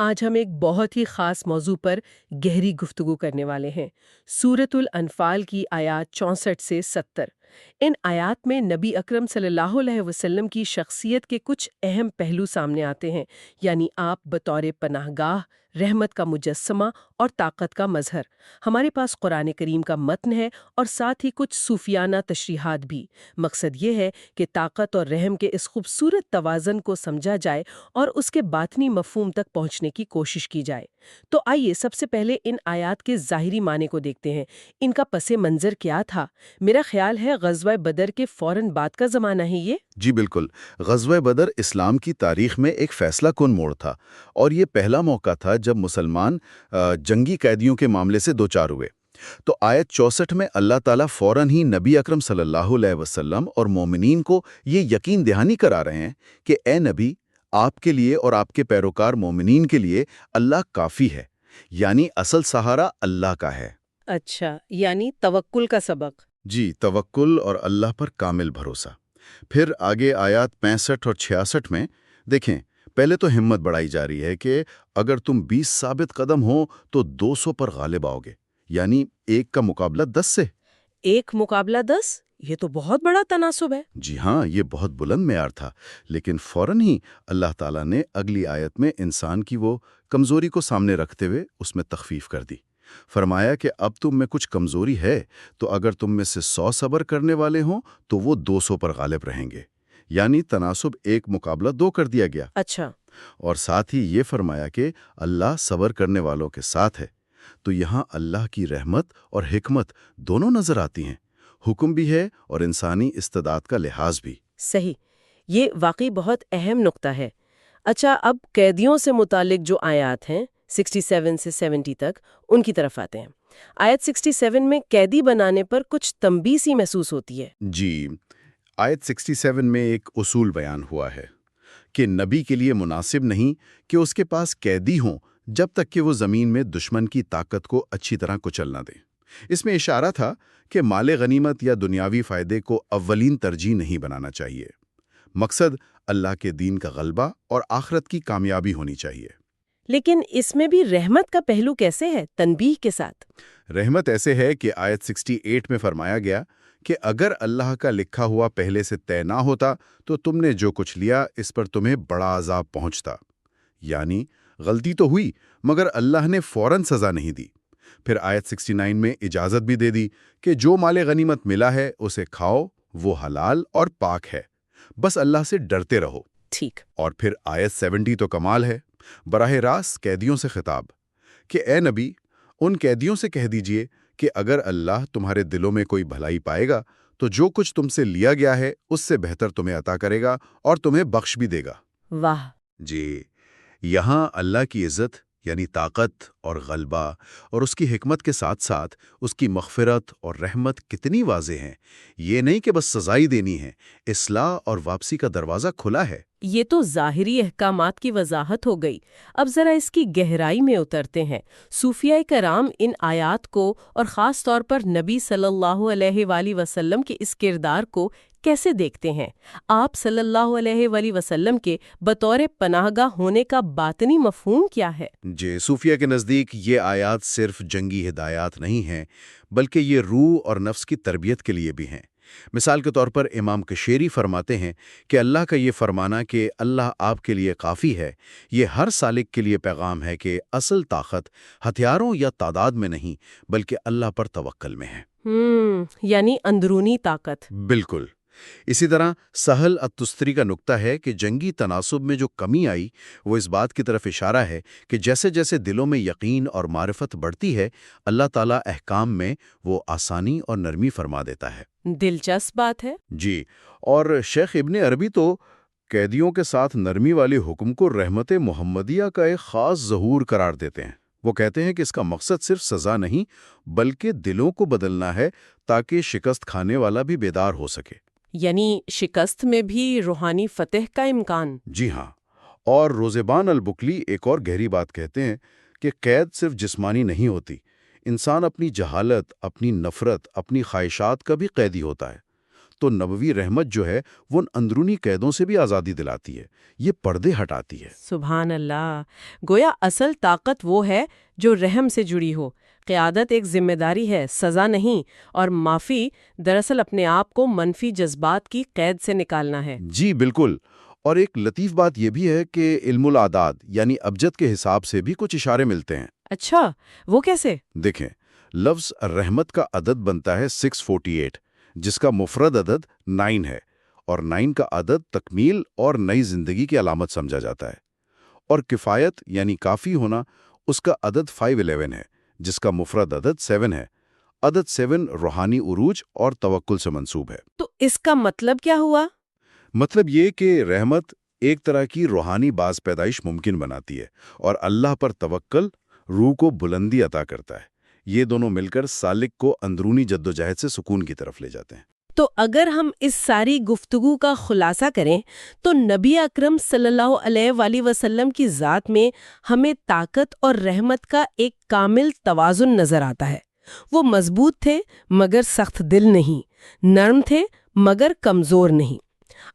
آج ہم ایک بہت ہی خاص موضوع پر گہری گفتگو کرنے والے ہیں۔ سورۃ الانفال کی آیات 64 سے 70۔ ان آیات میں نبی اکرم صلی اللہ علیہ وسلم کی شخصیت کے کچھ اہم پہلو سامنے آتے ہیں، یعنی آپ بطور پناہ گاہ، رحمت کا مجسمہ اور طاقت کا مظہر۔ ہمارے پاس قرآن کریم کا متن ہے اور ساتھ ہی کچھ صوفیانہ تشریحات بھی۔ مقصد یہ ہے کہ طاقت اور رحم کے اس خوبصورت توازن کو سمجھا جائے اور اس کے باطنی مفہوم تک پہنچنے کی کوشش کی جائے۔ تو آئیے سب سے پہلے ان آیات کے ظاہری معنی کو دیکھتے ہیں۔ ان کا پس منظر کیا تھا؟ میرا خیال ہے غزوہ بدر کے فوراً بعد کا زمانہ ہے یہ۔ جی بالکل، غزوہ بدر اسلام کی تاریخ میں ایک فیصلہ کن موڑ تھا، اور یہ پہلا موقع تھا جب مسلمان جنگی قیدیوں کے معاملے سے دوچار ہوئے۔ تو آیت 64 میں اللہ تعالیٰ فوراً ہی نبی اکرم صلی اللہ علیہ وسلم اور مومنین کو یہ یقین دہانی کرا رہے ہیں کہ اے نبی، آپ کے لیے اور آپ کے پیروکار مومنین کے لیے اللہ کافی ہے، یعنی اصل سہارا اللہ کا ہے۔ اچھا، یعنی توکل کا سبق۔ جی، توکل اور اللہ پر کامل بھروسہ۔ پھر آگے آیات 65 اور 66 میں دیکھیں، پہلے تو ہمت بڑھائی جا رہی ہے کہ اگر تم 20 ثابت قدم ہو تو 200 پر غالب آؤ گے، یعنی 1 کا مقابلہ 10 سے۔ 1 مقابلہ 10، یہ تو بہت بڑا تناسب ہے۔ جی ہاں، یہ بہت بلند معیار تھا، لیکن فوراً ہی اللہ تعالیٰ نے اگلی آیت میں انسان کی وہ کمزوری کو سامنے رکھتے ہوئے اس میں تخفیف کر دی۔ فرمایا کہ اب تم میں کچھ کمزوری ہے، تو اگر تم میں سے 100 صبر کرنے والے ہوں تو وہ 200 پر غالب رہیں گے، یعنی تناسب 1 مقابلہ 2 کر دیا گیا۔ اچھا، اور ساتھ ہی یہ فرمایا کہ اللہ صبر کرنے والوں کے ساتھ ہے۔ تو یہاں اللہ کی رحمت اور حکمت دونوں نظر آتی ہیں، حکم بھی ہے اور انسانی استعداد کا لحاظ بھی۔ صحیح، یہ واقعی بہت اہم نقطہ ہے۔ اچھا، اب قیدیوں سے متعلق جو آیات ہیں 67 سے 70 تک، ان کی طرف آتے ہیں۔ آیت 67 میں قیدی بنانے پر کچھ تنبیہ سی محسوس ہوتی ہے۔ جی، آیت 67 میں ایک اصول بیان ہوا ہے کہ نبی کے لیے مناسب نہیں کہ اس کے پاس قیدی ہوں جب تک کہ وہ زمین میں دشمن کی طاقت کو اچھی طرح کچل نہ دیں۔ اس میں اشارہ تھا کہ مال غنیمت یا دنیاوی فائدے کو اولین ترجیح نہیں بنانا چاہیے۔ مقصد اللہ کے دین کا غلبہ اور آخرت کی کامیابی ہونی چاہیے۔ لیکن اس میں بھی رحمت کا پہلو کیسے ہے تنبیہ کے ساتھ؟ رحمت ایسے ہے کہ آیت 68 میں فرمایا گیا کہ اگر اللہ کا لکھا ہوا پہلے سے طے نہ ہوتا تو تم نے جو کچھ لیا اس پر تمہیں بڑا عذاب پہنچتا، یعنی غلطی تو ہوئی مگر اللہ نے فوراً سزا نہیں دی۔ پھر آیت 69 میں اجازت بھی دے دی کہ جو مال غنیمت ملا ہے اسے کھاؤ، وہ حلال اور پاک ہے، بس اللہ سے ڈرتے رہو۔ ٹھیک۔ اور پھر آیت 70 تو کمال ہے، براہ راست قیدیوں سے خطاب کہ اے نبی، ان قیدیوں سے کہہ دیجئے کہ اگر اللہ تمہارے دلوں میں کوئی بھلائی پائے گا تو جو کچھ تم سے لیا گیا ہے اس سے بہتر تمہیں عطا کرے گا اور تمہیں بخش بھی دے گا۔ واہ! جی، یہاں اللہ کی عزت یعنی طاقت اور غلبہ اور اس کی حکمت کے ساتھ ساتھ اس کی مغفرت اور رحمت کتنی واضح ہیں۔ یہ نہیں کہ بس سزائی دینی ہے، اصلاح اور واپسی کا دروازہ کھلا ہے۔ یہ تو ظاہری احکامات کی وضاحت ہو گئی۔ اب ذرا اس کی گہرائی میں اترتے ہیں۔ صوفیہ کرام ان آیات کو اور خاص طور پر نبی صلی اللہ علیہ وآلہ وسلم کے اس کردار کو کیسے دیکھتے ہیں؟ آپ صلی اللہ علیہ وآلہ وسلم کے بطور پناہ گاہ ہونے کا باطنی مفہوم کیا ہے؟ جی، صوفیہ کے نزدیک یہ آیات صرف جنگی ہدایات نہیں ہیں، بلکہ یہ روح اور نفس کی تربیت کے لیے بھی ہیں۔ مثال کے طور پر امام کشیری فرماتے ہیں کہ اللہ کا یہ فرمانا کہ اللہ آپ کے لیے کافی ہے، یہ ہر سالک کے لیے پیغام ہے کہ اصل طاقت ہتھیاروں یا تعداد میں نہیں بلکہ اللہ پر توکل میں ہے۔ یعنی اندرونی طاقت۔ بالکل۔ اسی طرح سہل التستری کا نکتہ ہے کہ جنگی تناسب میں جو کمی آئی وہ اس بات کی طرف اشارہ ہے کہ جیسے جیسے دلوں میں یقین اور معرفت بڑھتی ہے، اللہ تعالیٰ احکام میں وہ آسانی اور نرمی فرما دیتا ہے۔ دلچسپ بات ہے۔ جی، اور شیخ ابن عربی تو قیدیوں کے ساتھ نرمی والے حکم کو رحمت محمدیہ کا ایک خاص ظہور قرار دیتے ہیں۔ وہ کہتے ہیں کہ اس کا مقصد صرف سزا نہیں بلکہ دلوں کو بدلنا ہے تاکہ شکست کھانے والا بھی بیدار ہو سکے۔ یعنی شکست میں بھی روحانی فتح کا امکان۔ جی ہاں، اور روزبان البکلی ایک اور گہری بات کہتے ہیں کہ قید صرف جسمانی نہیں ہوتی، انسان اپنی جہالت، اپنی نفرت، اپنی خواہشات کا بھی قیدی ہوتا ہے۔ تو نبوی رحمت جو ہے وہ اندرونی قیدوں سے بھی آزادی دلاتی ہے، یہ پردے ہٹاتی ہے۔ سبحان اللہ! گویا اصل طاقت وہ ہے جو رحم سے جڑی ہو۔ قیادت ایک ذمہ داری ہے، سزا نہیں، اور معافی دراصل اپنے آپ کو منفی جذبات کی قید سے نکالنا ہے۔ جی بالکل۔ اور ایک لطیف بات یہ بھی ہے کہ علم الاعداد یعنی ابجد کے حساب سے بھی کچھ اشارے ملتے ہیں۔ اچھا، وہ کیسے؟ دیکھیں، لفظ رحمت کا عدد بنتا ہے 648، جس کا مفرد عدد 9 ہے، اور 9 کا عدد تکمیل اور نئی زندگی کی علامت سمجھا جاتا ہے۔ اور کفایت یعنی کافی ہونا، اس کا عدد 511 ہے، جس کا مفرد عدد 7 ہے۔ عدد 7 روحانی عروج اور توکل سے منسوب ہے۔ تو اس کا مطلب کیا ہوا؟ مطلب یہ کہ رحمت ایک طرح کی روحانی باز پیدائش ممکن بناتی ہے، اور اللہ پر توکل روح کو بلندی عطا کرتا ہے۔ یہ دونوں مل کر سالک کو اندرونی جدوجہد سے سکون کی طرف لے جاتے ہیں۔ تو اگر ہم اس ساری گفتگو کا خلاصہ کریں تو نبی اکرم صلی اللہ علیہ وآلہ وسلم کی ذات میں ہمیں طاقت اور رحمت کا ایک کامل توازن نظر آتا ہے۔ وہ مضبوط تھے مگر سخت دل نہیں، نرم تھے مگر کمزور نہیں۔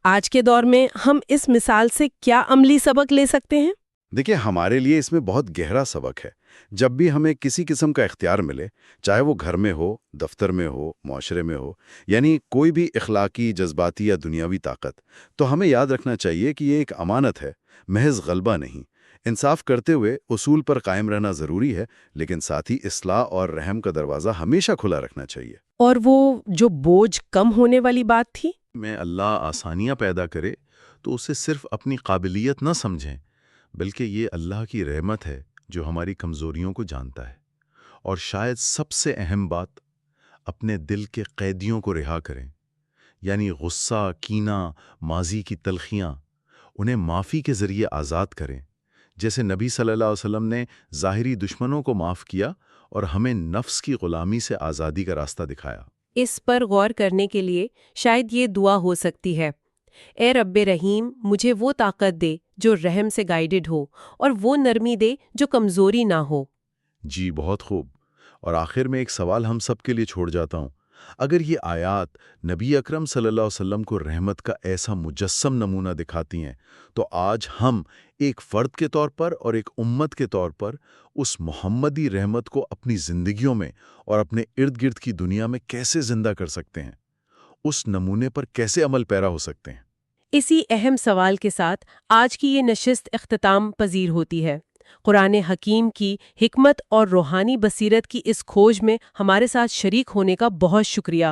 آج کے دور میں ہم اس مثال سے کیا عملی سبق لے سکتے ہیں؟ دیکھیں، ہمارے لیے اس میں بہت گہرا سبق ہے۔ جب بھی ہمیں کسی قسم کا اختیار ملے، چاہے وہ گھر میں ہو، دفتر میں ہو، معاشرے میں ہو، یعنی کوئی بھی اخلاقی، جذباتی یا دنیاوی طاقت، تو ہمیں یاد رکھنا چاہیے کہ یہ ایک امانت ہے، محض غلبہ نہیں۔ انصاف کرتے ہوئے اصول پر قائم رہنا ضروری ہے، لیکن ساتھ ہی اصلاح اور رحم کا دروازہ ہمیشہ کھلا رکھنا چاہیے۔ اور وہ جو بوجھ کم ہونے والی بات تھی، میں اللہ آسانیاں پیدا کرے تو اسے صرف اپنی قابلیت نہ سمجھیں، بلکہ یہ اللہ کی رحمت ہے جو ہماری کمزوریوں کو جانتا ہے۔ اور شاید سب سے اہم بات، اپنے دل کے قیدیوں کو رہا کریں، یعنی غصہ، کینہ، ماضی کی تلخیاں، انہیں معافی کے ذریعے آزاد کریں، جیسے نبی صلی اللہ علیہ وسلم نے ظاہری دشمنوں کو معاف کیا اور ہمیں نفس کی غلامی سے آزادی کا راستہ دکھایا۔ اس پر غور کرنے کے لیے شاید یہ دعا ہو سکتی ہے: اے رب رحیم، مجھے وہ طاقت دے جو رحم سے گائیڈڈ ہو، اور وہ نرمی دے جو کمزوری نہ ہو۔ جی بہت خوب۔ اور آخر میں ایک سوال ہم سب کے لیے چھوڑ جاتا ہوں۔ اگر یہ آیات نبی اکرم صلی اللہ علیہ وسلم کو رحمت کا ایسا مجسم نمونہ دکھاتی ہیں، تو آج ہم ایک فرد کے طور پر اور ایک امت کے طور پر اس محمدی رحمت کو اپنی زندگیوں میں اور اپنے ارد گرد کی دنیا میں کیسے زندہ کر سکتے ہیں؟ اس نمونے پر کیسے عمل پیرا ہو سکتے ہیں؟ اسی اہم سوال کے ساتھ آج کی یہ نشست اختتام پذیر ہوتی ہے۔ قرآن حکیم کی حکمت اور روحانی بصیرت کی اس کھوج میں ہمارے ساتھ شریک ہونے کا بہت شکریہ۔